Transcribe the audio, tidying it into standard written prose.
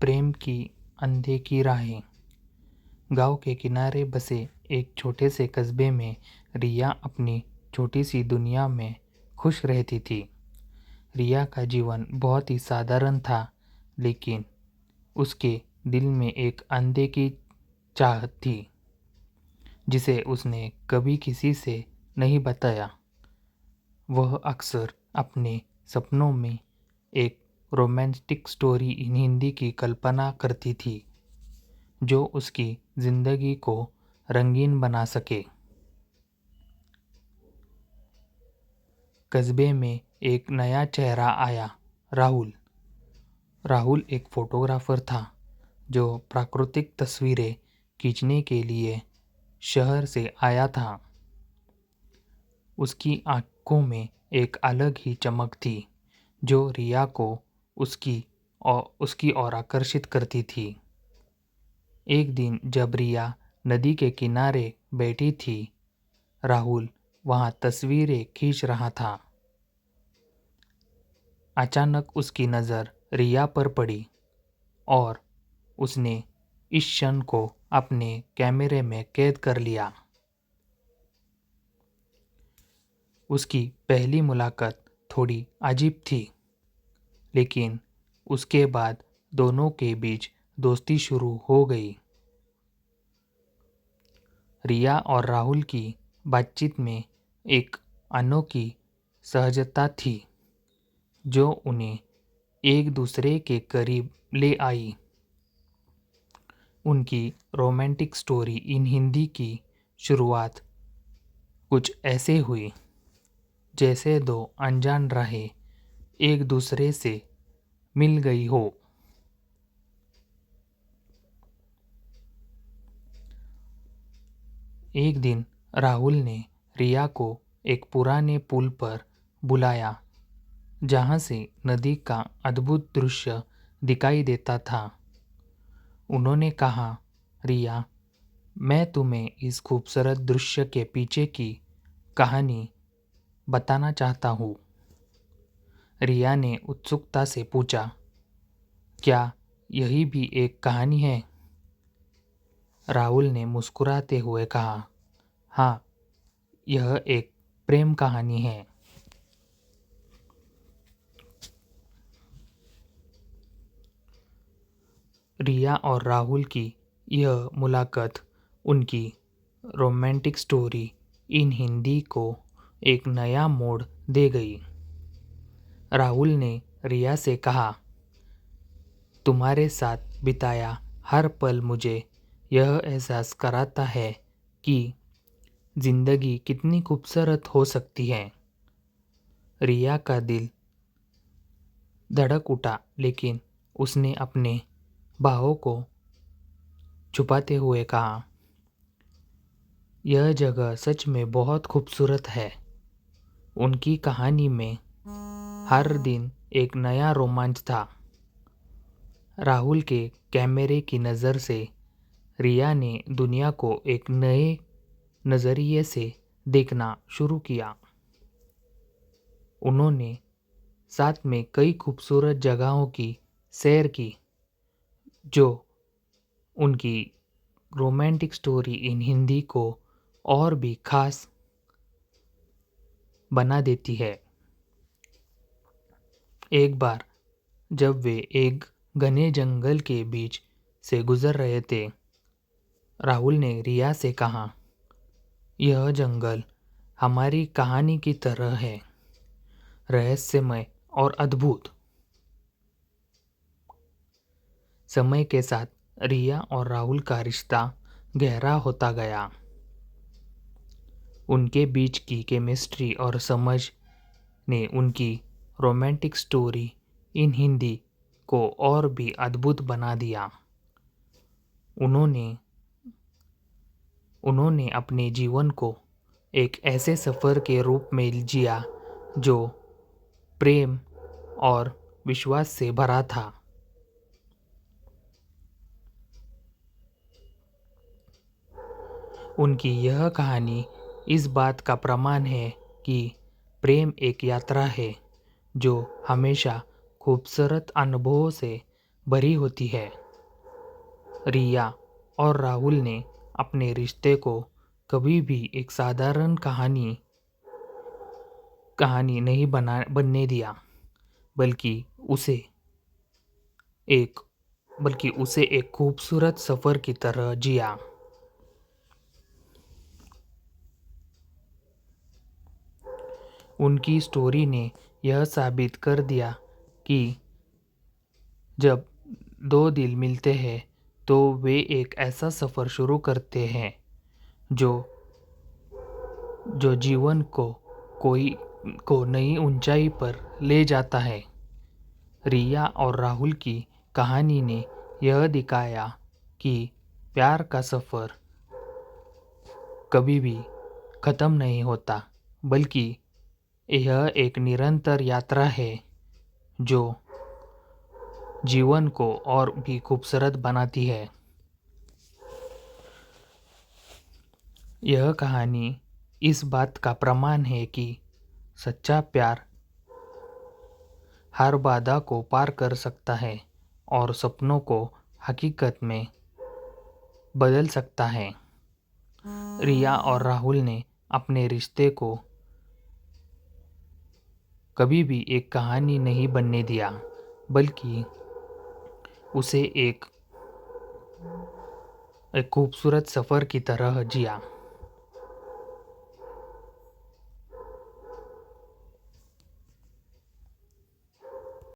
प्रेम की अनदेखी राहें। गांव के किनारे बसे एक छोटे से कस्बे में रिया अपनी छोटी सी दुनिया में खुश रहती थी। रिया का जीवन बहुत ही साधारण था, लेकिन उसके दिल में एक अनदेखी चाहत थी जिसे उसने कभी किसी से नहीं बताया। वह अक्सर अपने सपनों में एक रोमांटिक स्टोरी इन हिंदी की कल्पना करती थी जो उसकी जिंदगी को रंगीन बना सके। कस्बे में एक नया चेहरा आया, राहुल। राहुल एक फोटोग्राफर था जो प्राकृतिक तस्वीरें खींचने के लिए शहर से आया था। उसकी आंखों में एक अलग ही चमक थी जो रिया को उसकी ओर आकर्षित करती थी। एक दिन जब रिया नदी के किनारे बैठी थी, राहुल वहां तस्वीरें खींच रहा था। अचानक उसकी नज़र रिया पर पड़ी और उसने इस क्षण को अपने कैमरे में कैद कर लिया। उसकी पहली मुलाकात थोड़ी अजीब थी, लेकिन उसके बाद दोनों के बीच दोस्ती शुरू हो गई। रिया और राहुल की बातचीत में एक अनोखी सहजता थी जो उन्हें एक दूसरे के करीब ले आई। उनकी रोमांटिक स्टोरी इन हिंदी की शुरुआत कुछ ऐसे हुई जैसे दो अनजान राहें एक दूसरे से मिल गई हो। एक दिन राहुल ने रिया को एक पुराने पुल पर बुलाया जहां से नदी का अद्भुत दृश्य दिखाई देता था। उन्होंने कहा, रिया, मैं तुम्हें इस खूबसूरत दृश्य के पीछे की कहानी बताना चाहता हूँ। रिया ने उत्सुकता से पूछा, क्या यही भी एक कहानी है? राहुल ने मुस्कुराते हुए कहा, हाँ, यह एक प्रेम कहानी है। रिया और राहुल की यह मुलाकात उनकी रोमांटिक स्टोरी इन हिंदी को एक नया मोड़ दे गई। राहुल ने रिया से कहा, तुम्हारे साथ बिताया हर पल मुझे यह एहसास कराता है कि जिंदगी कितनी खूबसूरत हो सकती है। रिया का दिल धड़क उठा, लेकिन उसने अपने भावों को छुपाते हुए कहा, यह जगह सच में बहुत खूबसूरत है। उनकी कहानी में हर दिन एक नया रोमांच था। राहुल के कैमरे की नज़र से रिया ने दुनिया को एक नए नज़रिए से देखना शुरू किया। उन्होंने साथ में कई खूबसूरत जगहों की सैर की जो उनकी रोमांटिक स्टोरी इन हिंदी को और भी खास बना देती है। एक बार जब वे एक घने जंगल के बीच से गुजर रहे थे, राहुल ने रिया से कहा, यह जंगल हमारी कहानी की तरह है, रहस्यमय और अद्भुत। समय के साथ रिया और राहुल का रिश्ता गहरा होता गया। उनके बीच की केमिस्ट्री और समझ ने उनकी रोमांटिक स्टोरी इन हिंदी को और भी अद्भुत बना दिया। उन्होंने अपने जीवन को एक ऐसे सफ़र के रूप में जिया जो प्रेम और विश्वास से भरा था। उनकी यह कहानी इस बात का प्रमाण है कि प्रेम एक यात्रा है जो हमेशा खूबसूरत अनुभवों से भरी होती है। रिया और राहुल ने अपने रिश्ते को कभी भी एक साधारण कहानी कहानी नहीं बनने दिया, बल्कि उसे एक बल्कि उसे एक खूबसूरत सफ़र की तरह जिया। उनकी स्टोरी ने यह साबित कर दिया कि जब दो दिल मिलते हैं तो वे एक ऐसा सफ़र शुरू करते हैं जो जो जीवन को नई ऊंचाई पर ले जाता है। रिया और राहुल की कहानी ने यह दिखाया कि प्यार का सफ़र कभी भी ख़त्म नहीं होता, बल्कि यह एक निरंतर यात्रा है जो जीवन को और भी खूबसूरत बनाती है। यह कहानी इस बात का प्रमाण है कि सच्चा प्यार हर बाधा को पार कर सकता है और सपनों को हकीकत में बदल सकता है। रिया और राहुल ने अपने रिश्ते को कभी भी एक कहानी नहीं बनने दिया, बल्कि उसे एक खूबसूरत सफ़र की तरह जिया।